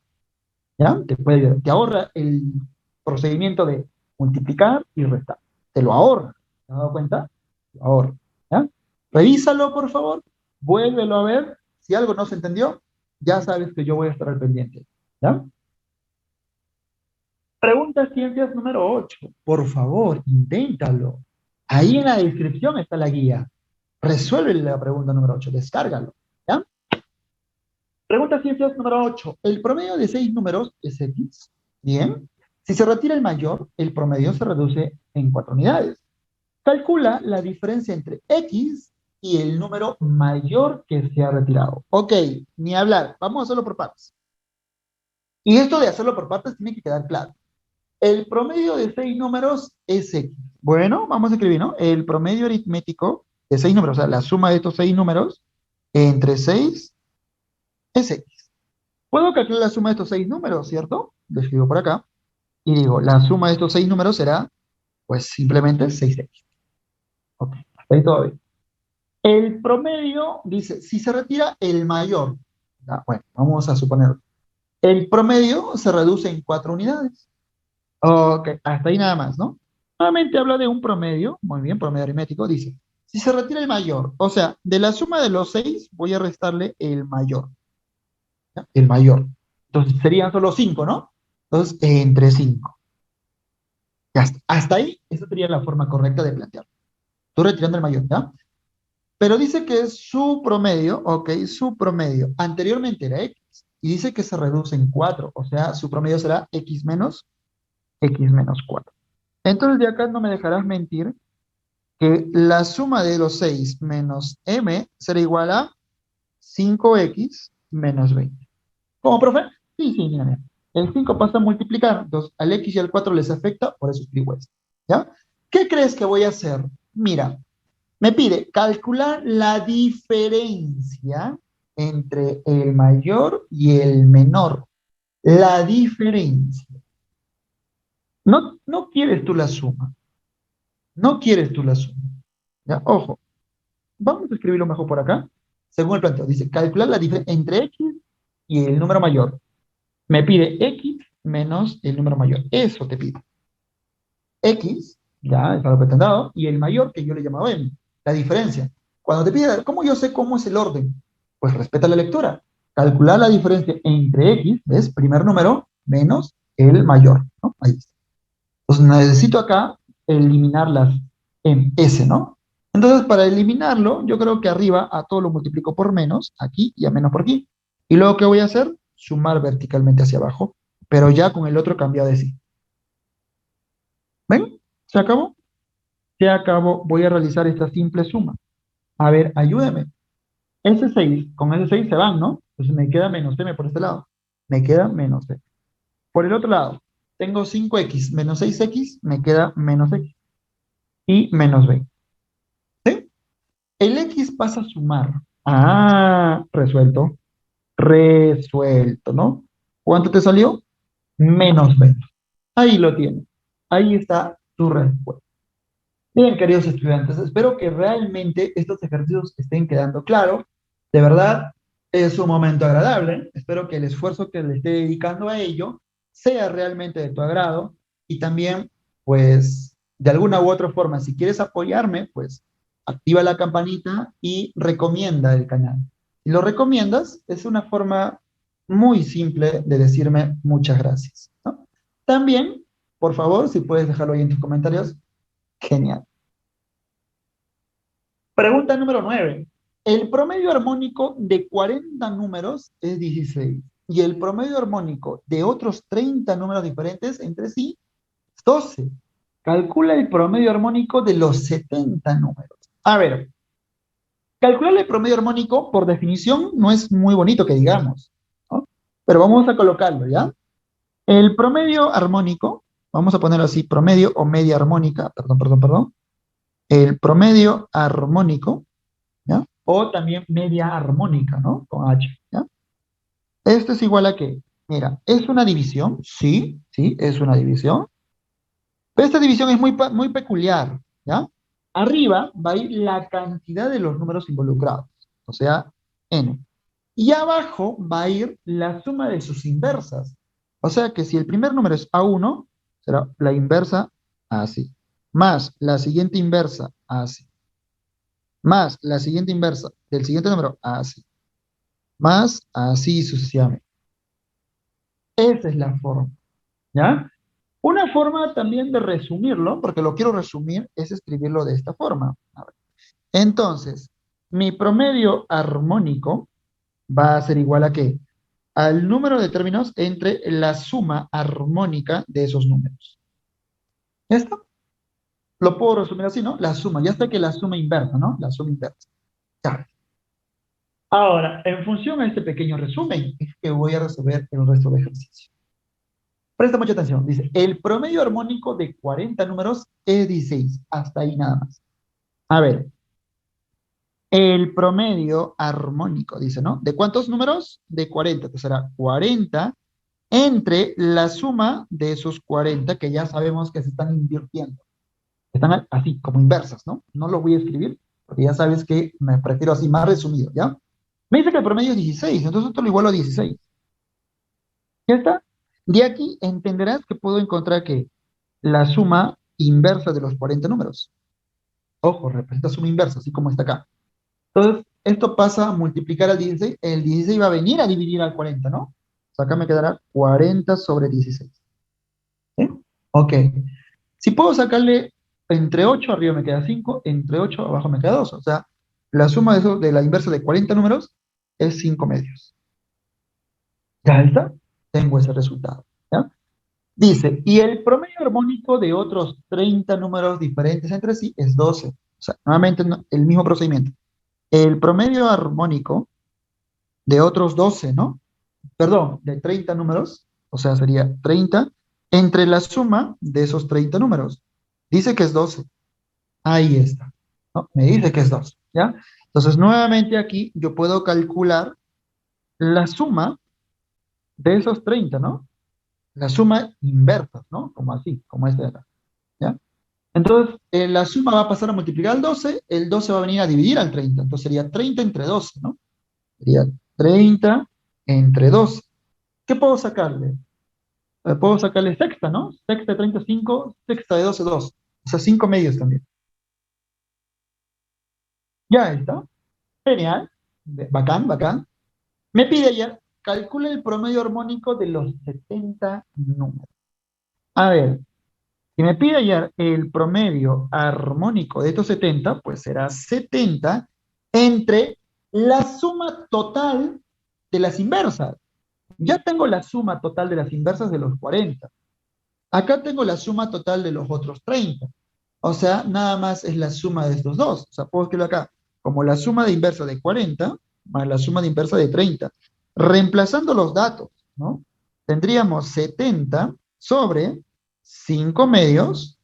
¿Ya? Te puede ayudar. Te ahorra el procedimiento de multiplicar y restar. Te lo ahorra. ¿Te has dado cuenta? Lo ahorra. ¿Ya? Revísalo, por favor. Vuélvelo a ver. Si algo no se entendió, ya sabes que yo voy a estar al pendiente. ¿Ya? Pregunta Ciencias número 8. Por favor, inténtalo. Ahí en la descripción está la guía. Resuelve la pregunta número 8. Descárgalo. ¿Ya? Pregunta Ciencias número 8. El promedio de 6 números es X. Bien. Si se retira el mayor, el promedio se reduce en 4 unidades. Calcula la diferencia entre X y el número mayor que se ha retirado. Ok, ni hablar. Vamos a hacerlo por partes. Y esto de hacerlo por partes tiene que quedar claro. El promedio de 6 números es X. Bueno, vamos a escribir, ¿no? El promedio aritmético de 6 números, o sea, la suma de estos 6 números entre 6 es X. Puedo calcular la suma de estos 6 números, ¿cierto? Lo escribo por acá. Y digo, la suma de estos 6 números será, pues, simplemente 6X. Ok, hasta ahí todo bien. El promedio dice, si se retira el mayor, bueno, vamos a suponer, el promedio se reduce en 4 unidades. Ok, hasta ahí nada más, ¿no? Nuevamente habla de un promedio, muy bien, promedio aritmético, dice, Si se retira el mayor, o sea, de la suma de los 6 voy a restarle el mayor, ¿ya? El mayor. Entonces serían solo 5, ¿no? Entonces, entre 5. Ya está. Hasta ahí, esa sería la forma correcta de plantearlo. Estoy retirando el mayor, ¿ya? Pero dice que es su promedio, ok, su promedio. Anteriormente era X, y dice que se reduce en 4, o sea, su promedio será X menos 4. Entonces de acá no me dejarás mentir que la suma de los 6 menos m será igual a 5x menos 20. ¿Cómo, profe? Sí, sí, mira, mira. El 5 pasa a multiplicar, entonces al x y al 4 les afecta, por eso escribo esto. ¿Ya? ¿Qué crees que voy a hacer? Mira, me pide calcular la diferencia entre el mayor y el menor. La diferencia. No, no quieres tú la suma. No quieres tú la suma. ¿Ya? Ojo, vamos a escribirlo mejor por acá. Según el planteo, dice calcular la diferencia entre x y el número mayor. Me pide x menos el número mayor. Eso te pide. X, ya es algo que te han dado, y el mayor que yo le llamaba m. La diferencia. Cuando te pide, ¿cómo yo sé cómo es el orden? Pues respeta la lectura. Calcular la diferencia entre x, ¿ves? Primer número, menos el mayor, ¿no? Ahí está. Entonces necesito acá eliminarlas en S, ¿no? Entonces para eliminarlo, yo creo que arriba a todo lo multiplico por menos, aquí y a menos por aquí. Y luego, ¿qué voy a hacer? Sumar verticalmente hacia abajo, pero ya con el otro cambiado de sí. ¿Ven? ¿Se acabó? Se acabó. Voy a realizar esta simple suma. A ver, ayúdeme. Ese 6 con ese 6 se van, ¿no? Entonces me queda menos m por este lado. Me queda menos m. Por el otro lado, tengo 5x menos 6x, me queda menos x. Y menos b. ¿Sí? El x pasa a sumar. Ah, resuelto. Resuelto, ¿no? ¿Cuánto te salió? Menos b. Ahí lo tienes. Ahí está tu respuesta. Bien, queridos estudiantes, espero que realmente estos ejercicios estén quedando claros. De verdad, es un momento agradable. Espero que el esfuerzo que le esté dedicando a ello sea realmente de tu agrado y también, pues, de alguna u otra forma, si quieres apoyarme, pues, activa la campanita y recomienda el canal. Si lo recomiendas, es una forma muy simple de decirme muchas gracias, ¿no? También, por favor, si puedes dejarlo ahí en tus comentarios, genial. Pregunta número 9. El promedio armónico de 40 números es 16 y el promedio armónico de otros 30 números diferentes entre sí es 12. Calcula el promedio armónico de los 70 números. A ver, calcular el promedio armónico por definición no es muy bonito que digamos, ¿no? Pero vamos a colocarlo, ¿ya? El promedio armónico, vamos a ponerlo así, promedio o media armónica, perdón. El promedio armónico, ¿ya? O también media armónica, ¿no? Con H, ¿ya? Esto es igual a qué. Mira, ¿es una división? Sí, sí, es una división. Pero esta división es muy peculiar, ¿ya? Arriba va a ir la cantidad de los números involucrados, o sea, n. Y abajo va a ir la suma de sus inversas. O sea que si el primer número es A1, será la inversa así. Más la siguiente inversa así. Más la siguiente inversa del siguiente número así. Más así sucesivamente. Esa es la forma, ¿ya? Una forma también de resumirlo, porque lo quiero resumir, es escribirlo de esta forma. A ver. Entonces, mi promedio armónico va a ser igual a ¿qué? Al número de términos entre la suma armónica de esos números. ¿Ya está? Lo puedo resumir así, ¿no? La suma, ya está que la suma inversa, ¿no? La suma inversa. Ya. Ahora, en función a este pequeño resumen, es que voy a resolver el resto de ejercicios. Presta mucha atención. Dice, el promedio armónico de 40 números es 16. Hasta ahí nada más. A ver, el promedio armónico, dice, ¿no? ¿De cuántos números? De 40. Entonces será 40 entre la suma de esos 40 que ya sabemos que se están invirtiendo. Están así, como inversas, ¿no? No lo voy a escribir, porque ya sabes que me prefiero así más resumido, ¿ya? Me dice que el promedio es 16, entonces esto lo igualo a 16. ¿Ya está? De aquí entenderás que puedo encontrar que la suma inversa de los 40 números. Ojo, representa suma inversa, así como está acá. Entonces, esto pasa a multiplicar al 16. El 16 va a venir a dividir al 40, ¿no? O sea, acá me quedará 40 sobre 16. ¿Sí? Ok. Si puedo sacarle entre 8, arriba me queda 5, entre 8, abajo me queda 2. O sea, la suma de, eso, de la inversa de 40 números es 5 medios. ¿Ya está? Tengo ese resultado. ¿Ya? Dice, y el promedio armónico de otros 30 números diferentes entre sí es 12. O sea, nuevamente el mismo procedimiento. El promedio armónico de otros 12, ¿no? Perdón, de 30 números, o sea, sería 30 entre la suma de esos 30 números. Dice que es 12. Ahí está, ¿no? Me dice que es 2, ¿ya? Entonces, nuevamente aquí yo puedo calcular la suma de esos 30, ¿no? La suma inversa, ¿no? Como así, como este de acá, ¿ya? Entonces, la suma va a pasar a multiplicar al 12, el 12 va a venir a dividir al 30, entonces sería 30 entre 12, ¿no? Sería 30 entre 12. ¿Qué puedo sacarle? Puedo sacarle sexta, ¿no? Sexta de 35, sexta de 12, 2. O sea, 5 medios también. Ya está. Genial. Bacán, bacán. Me pide ya, calcula el promedio armónico de los 70 números. A ver, si me pide hallar el promedio armónico de estos 70, pues será 70 entre la suma total de las inversas. Ya tengo la suma total de las inversas de los 40. Acá tengo la suma total de los otros 30. O sea, nada más es la suma de estos dos. O sea, puedo escribirlo acá como la suma de inversa de 40 más la suma de inversa de 30. Reemplazando los datos, ¿no? Tendríamos 70 sobre 5 medios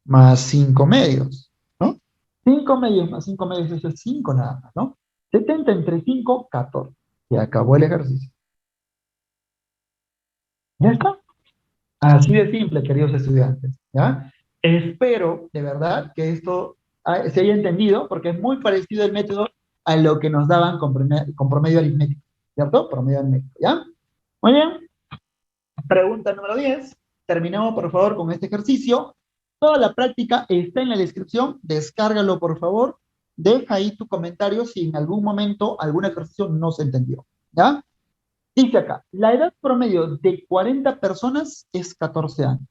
más 5 medios, ¿no? 5 medios más 5 medios, eso es 5 nada más, ¿no? 70 entre 5, 14. Se acabó el ejercicio. ¿Ya está? Así de simple, queridos estudiantes, ¿ya? Espero, de verdad, que esto se haya entendido, porque es muy parecido el método a lo que nos daban con promedio aritmético, ¿cierto? Promedio aritmético, ¿ya? Muy bien. Pregunta número 10. Terminamos, por favor, con este ejercicio. Toda la práctica está en la descripción. Descárgalo, por favor. Deja ahí tu comentario si en algún momento algún ejercicio no se entendió, ¿ya? Dice acá, la edad promedio de 40 personas es 14 años.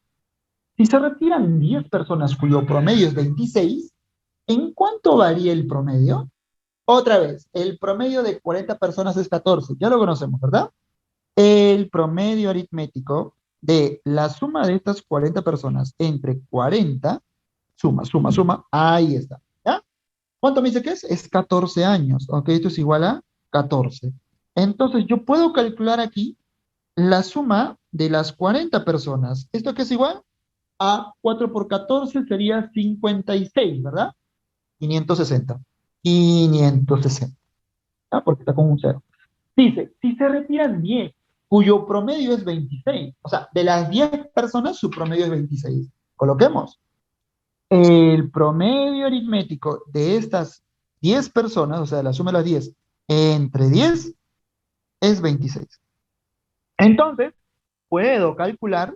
Si se retiran 10 personas cuyo promedio es 26, ¿en cuánto varía el promedio? Otra vez, el promedio de 40 personas es 14, ya lo conocemos, ¿verdad? El promedio aritmético de la suma de estas 40 personas entre 40, suma, ahí está, ¿ya? ¿Cuánto me dice que es? Es 14 años, ok, esto es igual a 14. Entonces yo puedo calcular aquí la suma de las 40 personas. ¿Esto qué es igual? A 4 por 14 sería 56, ¿verdad? 560. 560. ¿Ah? Porque está con un cero. Dice, si se retiran 10, cuyo promedio es 26, o sea, de las 10 personas su promedio es 26. Coloquemos. El promedio aritmético de estas 10 personas, o sea, la suma de las 10 entre 10 es 26. Entonces, puedo calcular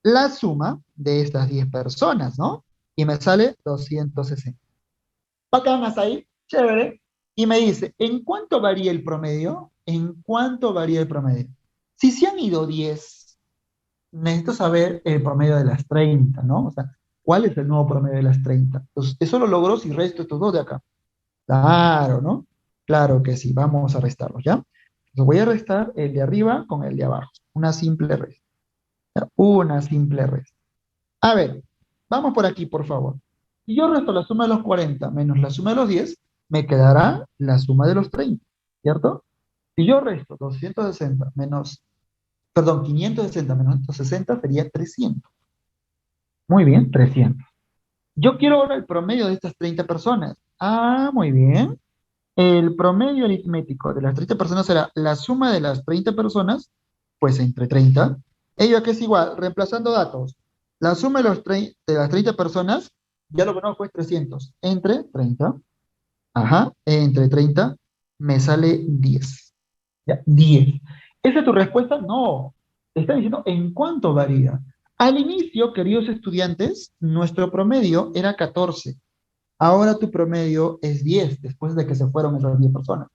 la suma de estas 10 personas, ¿no? Y me sale 260. Bacán hasta ahí, chévere. Y me dice, ¿en cuánto varía el promedio? ¿En cuánto varía el promedio? Si se han ido 10, necesito saber el promedio de las 30, ¿no? O sea, ¿cuál es el nuevo promedio de las 30? Entonces, eso lo logro si resto estos dos de acá. Claro, ¿no? Claro que sí, vamos a restarlos, ¿ya? Entonces voy a restar el de arriba con el de abajo. Una simple resta. ¿Ya? Una simple resta. A ver, vamos por aquí, por favor. Si yo resto la suma de los 40 menos la suma de los 10, me quedará la suma de los 30, ¿cierto? Si yo resto 260 menos, perdón, 560 menos 160 sería 300. Muy bien, 300. Yo quiero ahora el promedio de estas 30 personas. Ah, muy bien. El promedio aritmético de las 30 personas será la suma de las 30 personas, pues entre 30. Ello que es igual, reemplazando datos. La suma de las 30 personas, ya lo conozco, es 300. Entre 30, ajá, entre 30 me sale 10. Ya, 10. ¿Esa es tu respuesta? No. Te está diciendo en cuánto varía. Al inicio, queridos estudiantes, nuestro promedio era 14. Ahora tu promedio es 10 después de que se fueron esas 10 personas.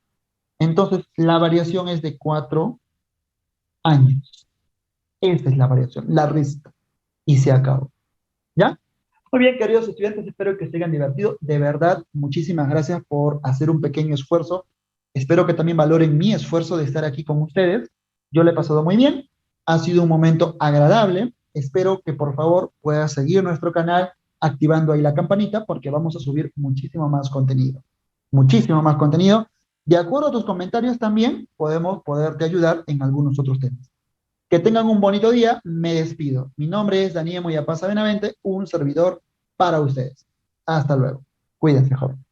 Entonces, la variación es de 4 años. Esa es la variación, la resta. Y se acabó. ¿Ya? Muy bien, queridos estudiantes, espero que se hayan divertido. De verdad, muchísimas gracias por hacer un pequeño esfuerzo. Espero que también valoren mi esfuerzo de estar aquí con ustedes. Yo le he pasado muy bien. Ha sido un momento agradable. Espero que por favor puedas seguir nuestro canal activando ahí la campanita porque vamos a subir muchísimo más contenido. Muchísimo más contenido. De acuerdo a tus comentarios también podemos poderte ayudar en algunos otros temas. Que tengan un bonito día. Me despido. Mi nombre es Daniel Moyapasa Benavente, un servidor para ustedes. Hasta luego. Cuídense, joven.